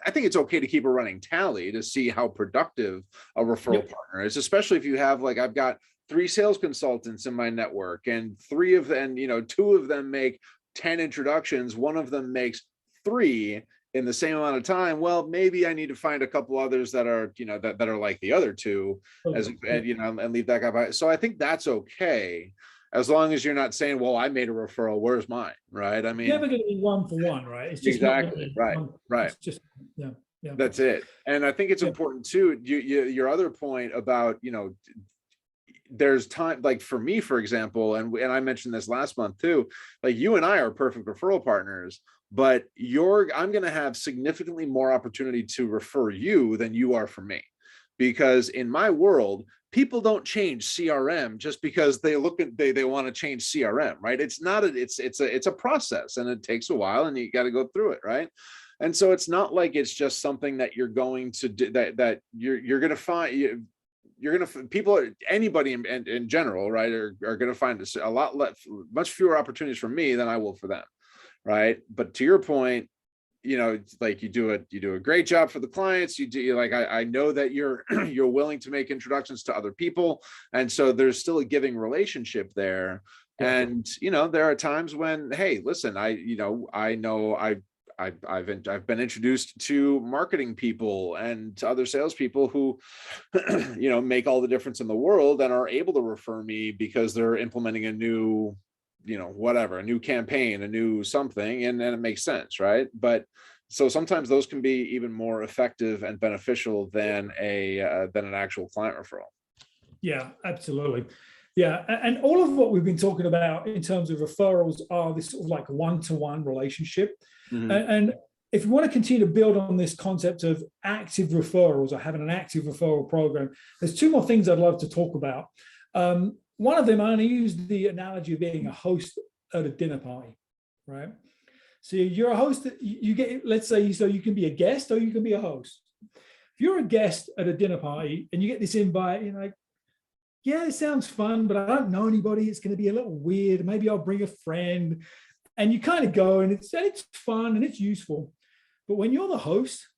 I think it's okay to keep a running tally to see how productive a referral partner is, especially if you have, like, I've got 3 sales consultants in my network, and 2 of them make 10 introductions. One of them makes 3 in the same amount of time. Well, maybe I need to find a couple others that are, you know, that are like the other 2, and leave that guy by. So I think that's okay, as long as you're not saying, well, I made a referral, where's mine, right? I mean, it's never going to be 1 for 1, right? It's just exactly right. It's just Yeah. Yeah. That's it. And I think it's Yeah. important too, your other point about, there's time, like for me, for example, and I mentioned this last month too, like you and I are perfect referral partners, but I'm going to have significantly more opportunity to refer you than you are for me. Because in my world, people don't change CRM just because they want to change CRM, right? It's not it's a process, and it takes a while, and you got to go through it, right? And so it's not like it's just something that you're going to do, that you're going to find. You're going to, people, anybody in general, right, are going to find a lot less, much fewer opportunities from me than I will for them, right? But to your point, it's like you do a great job for the clients. I know that you're you're willing to make introductions to other people, and so there's still a giving relationship there. Yeah. And there are times when, hey, listen, I know I've been introduced to marketing people and to other salespeople who make all the difference in the world and are able to refer me because they're implementing a new whatever, a new campaign, a new something, and then it makes sense, right? But so sometimes those can be even more effective and beneficial than an actual client referral. Yeah, absolutely. Yeah, and all of what we've been talking about in terms of referrals are this sort of like one-to-one relationship. Mhm. And if you want to continue to build on this concept of active referrals or having an active referral program, there's two more things I'd love to talk about. One of them, I only use the analogy of being a host at a dinner party, right? So you're a host, you get, let's say, so you can be a guest or you can be a host. If you're a guest at a dinner party and you get this invite, you're like, yeah, it sounds fun, but I don't know anybody. It's going to be a little weird. Maybe I'll bring a friend. And you kind of go, and it's fun and it's useful. But when you're the host,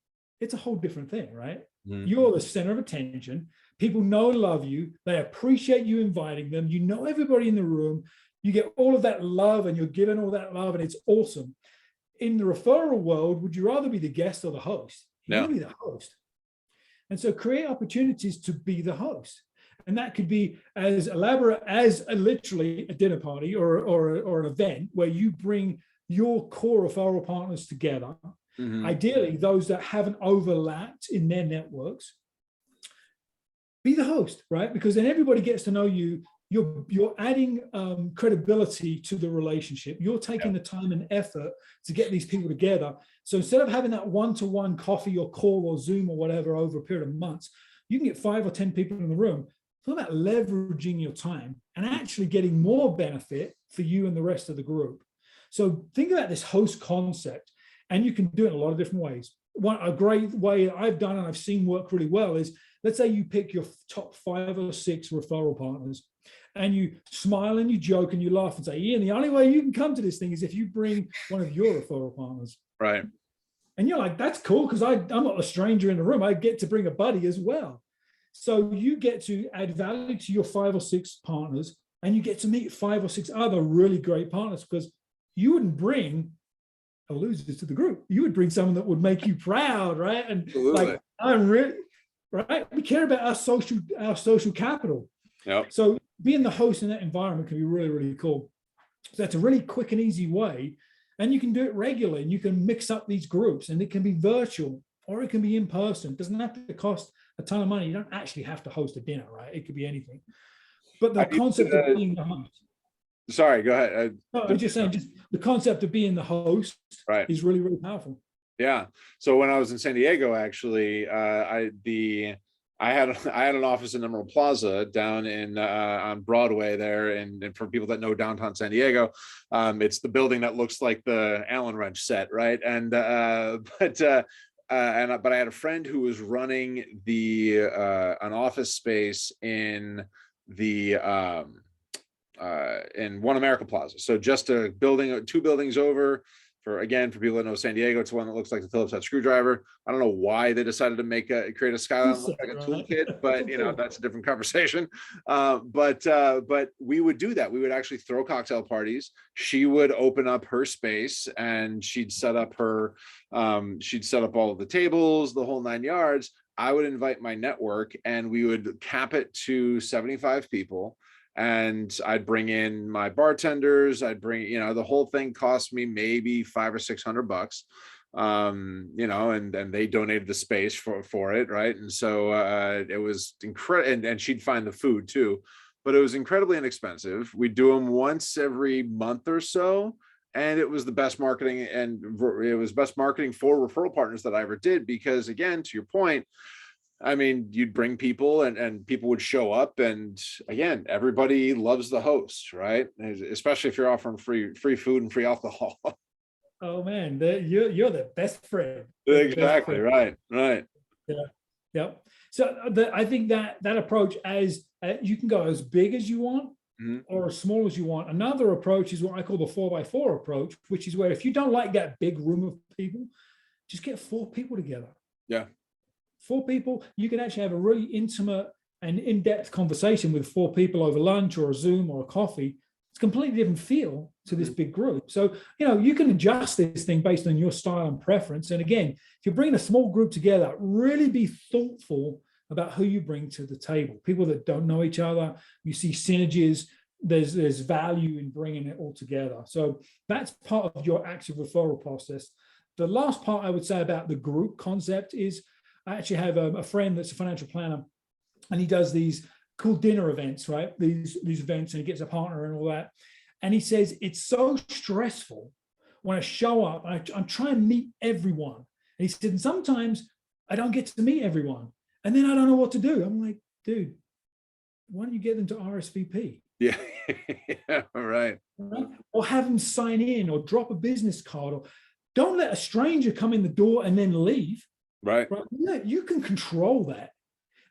it's a whole different thing, right? Mhm. You're the center of attention. People know and love you. They appreciate you inviting them. You know everybody in the room. You get all of that love, and you're given all that love, and it's awesome. In the referral world, would you rather be the guest or the host? You No. want to be the host. And so create opportunities to be the host. And that could be as elaborate as literally a dinner party or an event where you bring your core referral partners together, ideally those that haven't overlapped in their networks. Be the host, right? Because then everybody gets to know you. You're adding credibility to the relationship. You're taking the time and effort to get these people together. So instead of having that one-to-one coffee or call or Zoom or whatever over a period of months, you can get 5 or 10 people in the room. It's all about leveraging your time and actually getting more benefit for you and the rest of the group. So think about this host concept, and you can do it in a lot of different ways. A great way I've done and I've seen work really well is, let's say you pick your top 5 or 6 referral partners, and you smile and you joke and you laugh and say, Ian, the only way you can come to this thing is if you bring one of your referral partners. Right. And you're like, that's cool, because I'm not a stranger in the room. I get to bring a buddy as well. So you get to add value to your 5 or 6 partners, and you get to meet 5 or 6 other really great partners, because you wouldn't bring a loser to the group. You would bring someone that would make you proud, right? And Absolutely. like, I'm really, right? We care about our social capital. Yep. So being the host in that environment can be really, really cool. So that's a really quick and easy way. And you can do it regularly, and you can mix up these groups, and it can be virtual or it can be in person. It doesn't have to cost a ton of money. You don't actually have to host a dinner, right? It could be anything. But the concept of being the host. Sorry, go ahead. No, I'm just saying, just the concept of being the host is really, really powerful. Yeah. So when I was in San Diego, actually, I had an office in Emerald Plaza down in on Broadway there, and for people that know downtown San Diego, it's the building that looks like the Allen Wrench set, right? And but I had a friend who was running an office space in One America Plaza. So just a building, 2 buildings over. For people that know San Diego, it's one that looks like the Phillips head screwdriver. I don't know why they decided to create a skyline look like a toolkit, but that's a different conversation. But we would do that. We would actually throw cocktail parties. She would open up her space, and she'd set up all of the tables, the whole 9 yards. I would invite my network, and we would cap it to 75 people. And I'd bring in my bartenders. I'd bring, the whole thing cost me maybe $500 or $600. and they donated the space for it, right? And so it was incredible, and she'd find the food too, but it was incredibly inexpensive. We do them once every month or so, and it was the best marketing, and it was best marketing for referral partners that I ever did, because again, to your point, I mean, you'd bring people and people would show up, and again, everybody loves the host, right? Especially if you're offering free food and free alcohol. Oh man, you're the best friend. Exactly. Right. Yeah. Yeah. So I think that approach, as you can go as big as you want, Mhm. or as small as you want. Another approach is what I call the 4x4 approach, which is where if you don't like that big room of people, just get 4 people together. Yeah. 4 people, you can actually have a really intimate and in-depth conversation with 4 people over lunch or a Zoom or a coffee. It's a completely different feel to this big group. So, you can adjust this thing based on your style and preference. And again, if you're bringing a small group together, really be thoughtful about who you bring to the table. People that don't know each other, you see synergies, there's value in bringing it all together. So that's part of your active referral process. The last part I would say about the group concept is, I actually have a friend that's a financial planner, and he does these cool dinner events, right? These events, and he gets a partner and all that. And he says, it's so stressful when I show up, I'm trying to meet everyone. And he said, and sometimes I don't get to meet everyone. And then I don't know what to do. I'm like, dude, why don't you get them to RSVP? Yeah. Yeah, right. Or have them sign in, or drop a business card, or don't let a stranger come in the door and then leave. Right. Yeah, you can control that.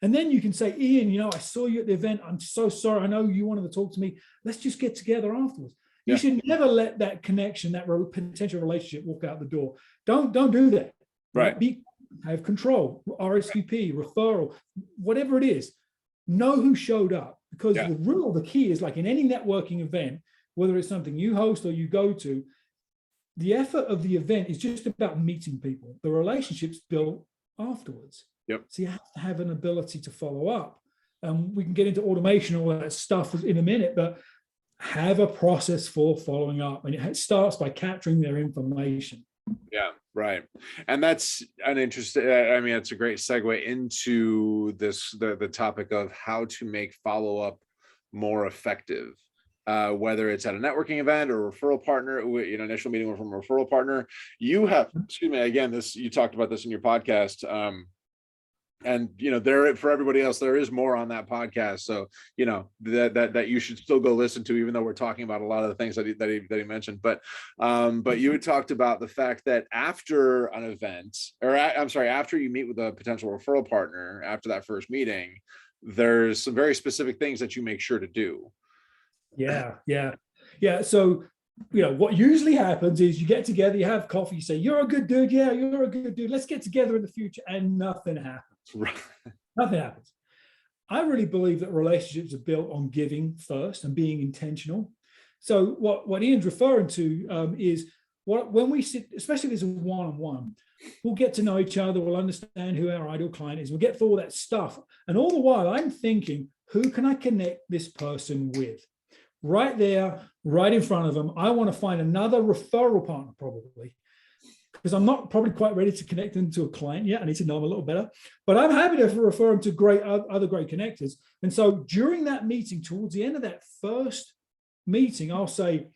And then you can say, Ian, I saw you at the event. I'm so sorry. I know you wanted to talk to me. Let's just get together afterwards. You Yeah. should never let that connection, that potential relationship walk out the door. Don't do that. Right. Have control, RSVP, referral, whatever it is. Know who showed up, because the key is, like in any networking event, whether it's something you host or you go to, the effort of the event is just about meeting people. The relationship's built afterwards. Yep. So you have to have an ability to follow up. We can get into automation, all that stuff in a minute, but have a process for following up. And it starts by capturing their information. Yeah, right. And that's an interesting, I mean, it's a great segue into the topic of how to make follow-up more effective. Whether it's at a networking event or a referral partner, initial meeting from a referral partner, you have, excuse me, again, you talked about this in your podcast. And there, for everybody else, there is more on that podcast. So that you should still go listen to, even though we're talking about a lot of the things that he mentioned. But you had talked about the fact that after an event, after you meet with a potential referral partner, after that first meeting, there's some very specific things that you make sure to do. Yeah. So, what usually happens is you get together, you have coffee, you say, you're a good dude. Yeah, you're a good dude. Let's get together in the future. And nothing happens. Right. Nothing happens. I really believe that relationships are built on giving first and being intentional. So what Ian's referring to is when we sit, especially if it's a one-on-one, we'll get to know each other. We'll understand who our ideal client is. We'll get through all that stuff. And all the while I'm thinking, who can I connect this person with? Right there, right in front of them. I want to find another referral partner, probably, because I'm not probably quite ready to connect them to a client yet. I need to know them a little better, but I'm happy to refer them to other great connectors. And so during that meeting, towards the end of that first meeting, I'll say,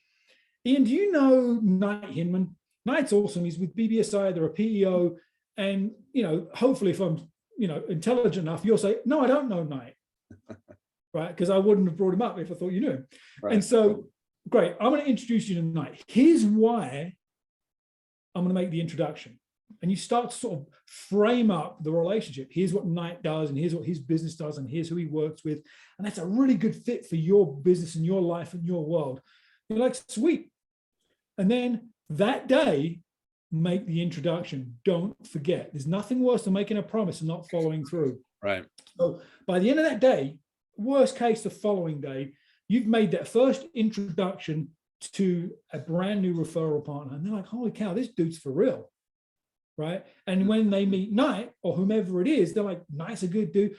Ian, do you know Knight Hinman? Knight's awesome. He's with BBSI. They're a PEO. And, hopefully if I'm, intelligent enough, you'll say, no, I don't know Knight. Right? Because I wouldn't have brought him up if I thought you knew him. Right. And so, great, I'm going to introduce you to Knight. Here's why I'm going to make the introduction. And you start to sort of frame up the relationship. Here's what Knight does, and here's what his business does, and here's who he works with. And that's a really good fit for your business and your life and your world. You're like, sweet. And then that day, make the introduction. Don't forget. There's nothing worse than making a promise and not following through. Right. So by the end of that day, worst case, the following day, you've made that first introduction to a brand new referral partner. And they're like, holy cow, this dude's for real. Right. And when they meet Knight or whomever it is, they're like, Knight's a good dude.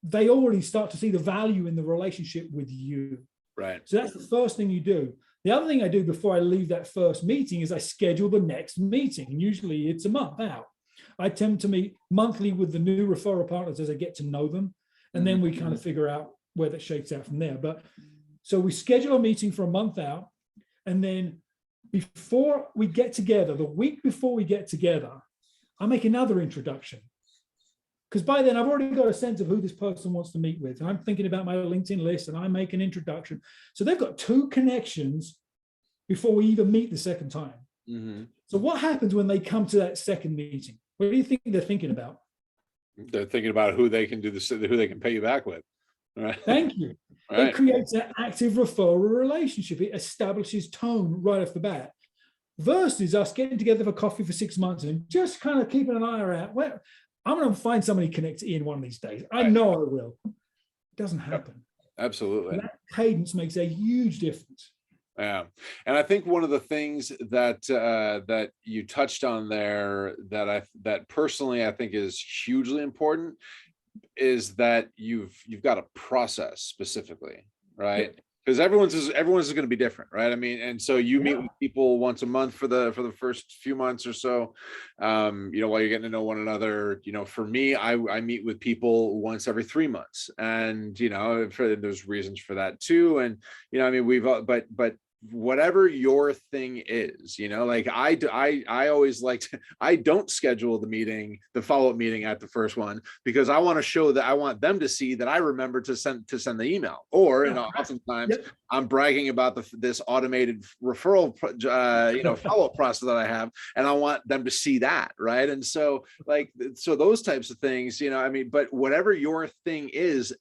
They already start to see the value in the relationship with you. Right. So that's the first thing you do. The other thing I do before I leave that first meeting is I schedule the next meeting. And usually it's a month out. I tend to meet monthly with the new referral partners as I get to know them. And then we kind of figure out where that shakes out from there. But so we schedule a meeting for a month out. And then before we get together, the week before we get together, I make another introduction. Because by then I've already got a sense of who this person wants to meet with. And I'm thinking about my LinkedIn list and I make an introduction. So they've got 2 connections before we even meet the second time. So what happens when they come to that second meeting? What do you think they're thinking about? They're thinking about who they can do this, who they can pay you back with. Right. Thank you. Right. It creates an active referral relationship. It establishes tone right off the bat. Versus us getting together for coffee for 6 months and just kind of keeping an eye out. Well, I'm going to find somebody connect to Ian one of these days. I know I will. It doesn't happen. Absolutely. And that cadence makes a huge difference. Yeah, and I think one of the things that that you touched on there that personally I think is hugely important is that you've got a process specifically, right? Because everyone's is going to be different, right? I mean, and so you meet with people once a month for the first few months or so, while you're getting to know one another. For me, I meet with people once every 3 months, and there's reasons for that too. And I mean, but whatever your thing is, like I always I don't schedule the follow-up meeting at the first one, because I want to show that I want them to see that I remember to send the email, or oftentimes I'm bragging about this automated referral follow-up process that I have, and I want them to see that, right? And so those types of things, I mean, but whatever your thing is,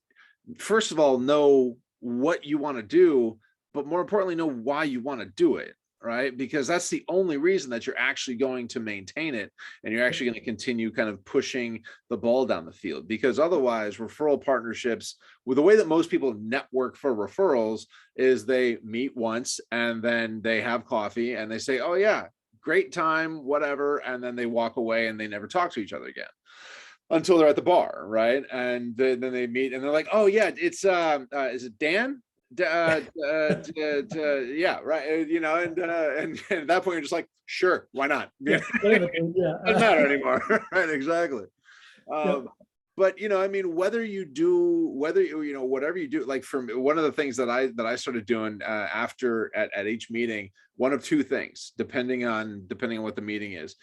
first of all, know what you want to do, but more importantly, know why you want to do it, right? Because that's the only reason that you're actually going to maintain it, and you're actually going to continue kind of pushing the ball down the field. Because otherwise, referral partnerships, with the way that most people network for referrals, is they meet once and then they have coffee and they say, oh yeah, great time, whatever, and then they walk away and they never talk to each other again until they're at the bar, right? And then they meet and they're like, oh yeah, it's is it Dan? Yeah, right. And at that point you're just like, sure, why not? Doesn't matter anymore. Right, exactly. But I mean, whatever you do, like, from one of the things that I started doing after at each meeting, one of 2 things, depending on what the meeting is.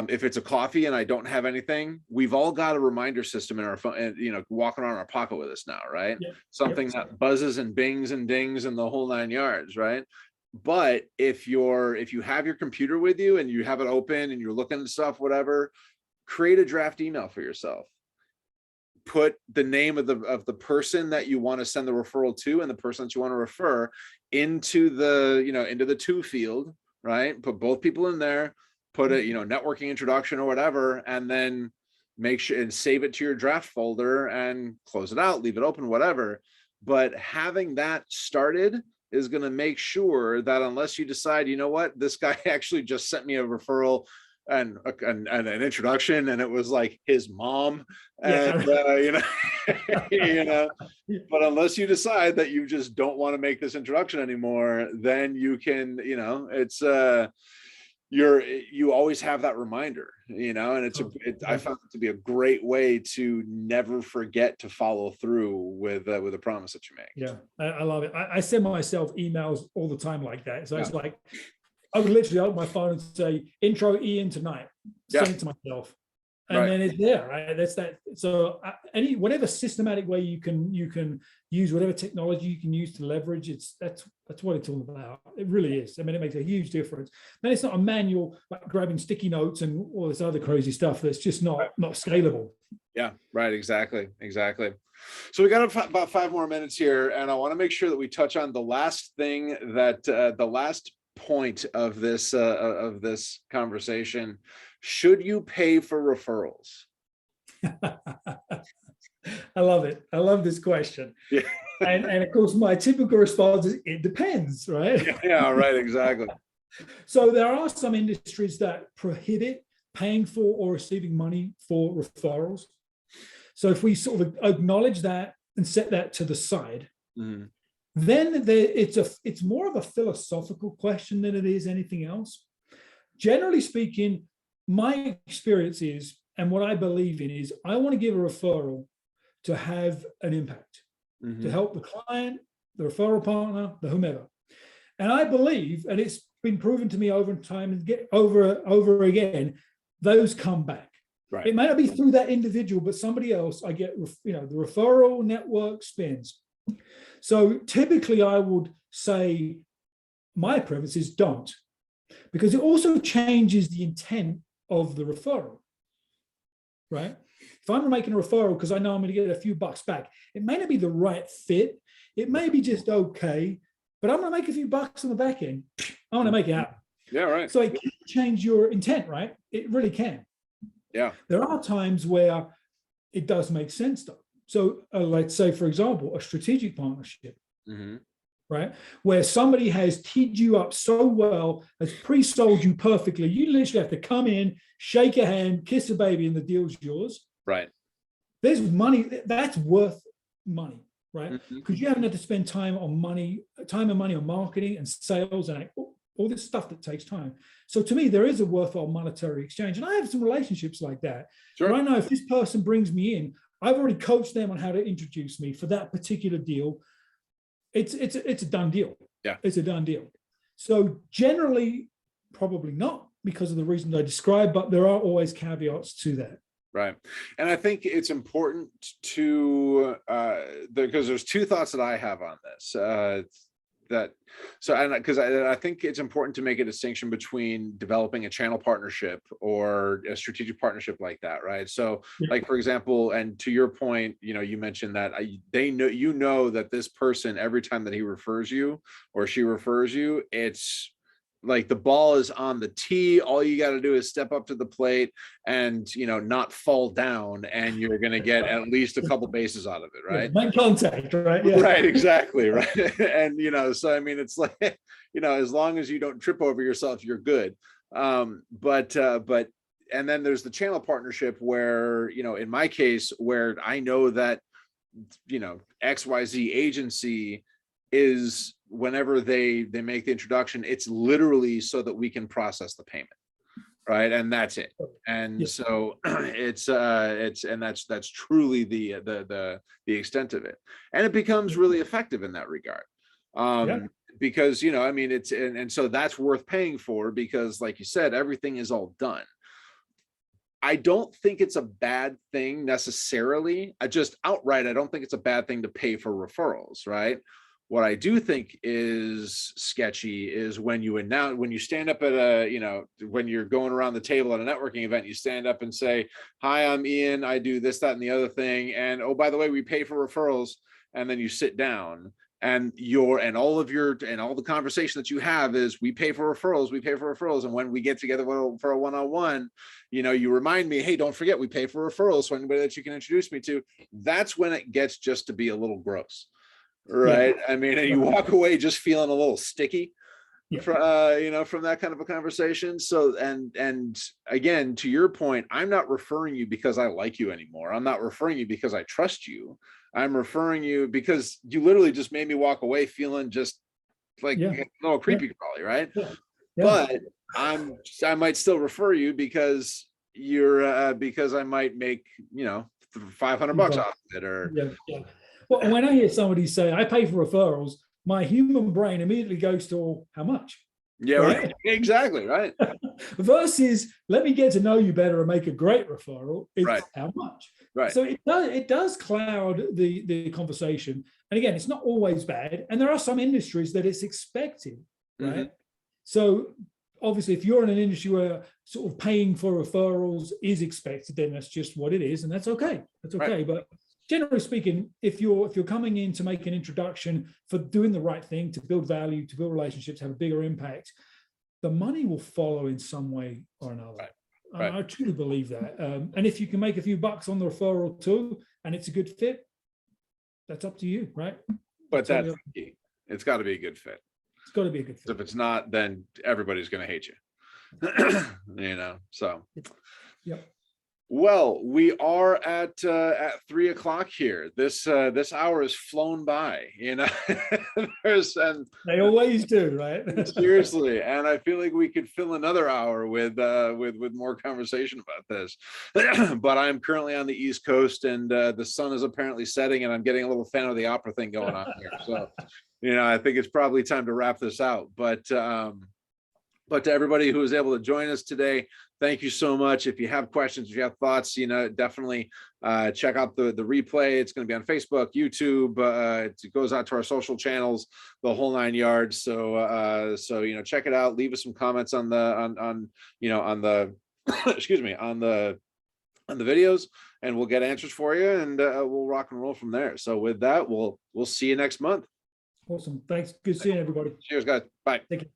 If it's a coffee and I don't have anything, we've all got a reminder system in our phone, and walking around our pocket with us now, right? Something that buzzes and bings and dings and the whole 9 yards, right? But if you have your computer with you and you have it open and you're looking at stuff, whatever, create a draft email for yourself. Put the name of the person that you want to send the referral to and the person that you want to refer into the to field, right? Put both people in there. Put a networking introduction or whatever, and then make sure and save it to your draft folder and close it out, leave it open, whatever. But having that started is going to make sure that unless you decide, what, this guy actually just sent me a referral and an introduction, and it was like his mom, and but unless you decide that you just don't want to make this introduction anymore, then you can, it's you always have that reminder, and I found it to be a great way to never forget to follow through with a promise that you make. Yeah, I love it. I send myself emails all the time like that. So it's like, I would literally open my phone and say, intro Ian tonight, send it to myself. And then it's there, right? That's that. So whatever systematic way you can use, whatever technology you can use to leverage, that's what it's all about. It really is. I mean, it makes a huge difference. Then it's not a manual, like grabbing sticky notes and all this other crazy stuff that's just not scalable. Yeah, right. Exactly. So we got about 5 more minutes here, and I want to make sure that we touch on the last thing that the last point of this conversation. Should you pay for referrals? I love it. I love this question. Yeah. and of course, my typical response is, it depends, right? Yeah, right, exactly. So there are some industries that prohibit paying for or receiving money for referrals. So if we sort of acknowledge that and set that to the side, then it's more of a philosophical question than it is anything else. Generally speaking, my experience is, and what I believe in is, I want to give a referral to have an impact, to help the client, the referral partner, the whomever. And I believe, and it's been proven to me over time and over again, those come back. Right. It may not be through that individual, but somebody else. I get, the referral network spins. So typically I would say my preference is don't, because it also changes the intent of the referral, right? If I'm making a referral because I know I'm going to get a few bucks back, it may not be the right fit. It may be just okay, but I'm going to make a few bucks on the back end. I want to make it happen. Yeah, right. So it can change your intent, right? It really can. Yeah. There are times where it does make sense though. So let's say, for example, a strategic partnership, right? Where somebody has teed you up so well, has pre-sold you perfectly. You literally have to come in, shake a hand, kiss a baby, and the deal's yours. Right. There's money, that's worth money, right? Because you haven't had to spend time and money on marketing and sales and all this stuff that takes time. So to me, there is a worthwhile monetary exchange. And I have some relationships like that. Sure. Where I know if this person brings me in, I've already coached them on how to introduce me for that particular deal. It's a done deal. Yeah. It's a done deal. So generally, probably not because of the reasons I described, but there are always caveats to that. Right. And I think it's important to, because there's two thoughts that I have on this. Because I think it's important to make a distinction between developing a channel partnership or a strategic partnership like that, right? So, like for example, and to your point, you mentioned that they know, that this person, every time that he refers you or she refers you, it's like the ball is on the tee. All you got to do is step up to the plate and, not fall down, and you're going to get at least a couple bases out of it. Right. Make contact. Right. Yeah. Right. Exactly. Right. And, so, I mean, it's like, as long as you don't trip over yourself, you're good. But and then there's the channel partnership where, in my case, where I know that, XYZ agency is, whenever they make the introduction, it's literally so that we can process the payment, right? And that's it. And so it's and that's truly the extent of it, and it becomes really effective in that regard. Because I mean, it's and so that's worth paying for, because like you said, everything is all done. I don't think it's a bad thing necessarily. I don't think it's a bad thing to pay for referrals, right? What I do think is sketchy is when you stand up at when you're going around the table at a networking event, you stand up and say, "Hi, I'm Ian. I do this, that, and the other thing. And oh, by the way, we pay for referrals." And then you sit down, and all the conversation that you have is, "We pay for referrals. We pay for referrals." And when we get together for a one-on-one, you remind me, "Hey, don't forget, we pay for referrals. So anybody that you can introduce me to." That's when it gets just to be a little gross. Right. I mean, and you walk away just feeling a little sticky from that kind of a conversation. So, and again, to your point, I'm not referring you because I like you anymore. I'm not referring you because I trust you. I'm referring you because you literally just made me walk away feeling just like a little creepy crawly, right? But I might still refer you because because I might make, $500 off of it, or Well, when I hear somebody say, "I pay for referrals," my human brain immediately goes to, how much? Yeah, right. Exactly, right. Versus, let me get to know you better and make a great referral. It's how much? Right. So it does cloud the conversation. And again, it's not always bad. And there are some industries that it's expected, right? So obviously, if you're in an industry where sort of paying for referrals is expected, then that's just what it is, and that's okay. That's okay. Right. But generally speaking, if you're coming in to make an introduction for doing the right thing, to build value, to build relationships, have a bigger impact, the money will follow in some way or another. Right. I truly believe that. And if you can make a few bucks on the referral too, and it's a good fit, that's up to you, right? But that's key. It's got to be a good fit. It's got to be a good fit. If it's not, then everybody's going to hate you. So. Yep. Well, we are at 3 o'clock here. This hour has flown by, you know. And They always do, right? seriously, and I feel like we could fill another hour with more conversation about this. But I'm currently on the East Coast, and the sun is apparently setting, and I'm getting a little Phantom of the Opera thing going on here. So, you know, I think it's probably time to wrap this out. But to everybody who was able to join us today, thank you so much. If you have questions, if you have thoughts, you know, definitely check out the replay. It's going to be on Facebook, YouTube. It goes out to our social channels, the whole 9 yards. So you know, check it out. Leave us some comments on the you know, on the excuse me, on the videos, and we'll get answers for you, and we'll rock and roll from there. So with that, we'll see you next month. Awesome. Thanks. Good seeing everybody. Cheers, guys. Bye. Take care.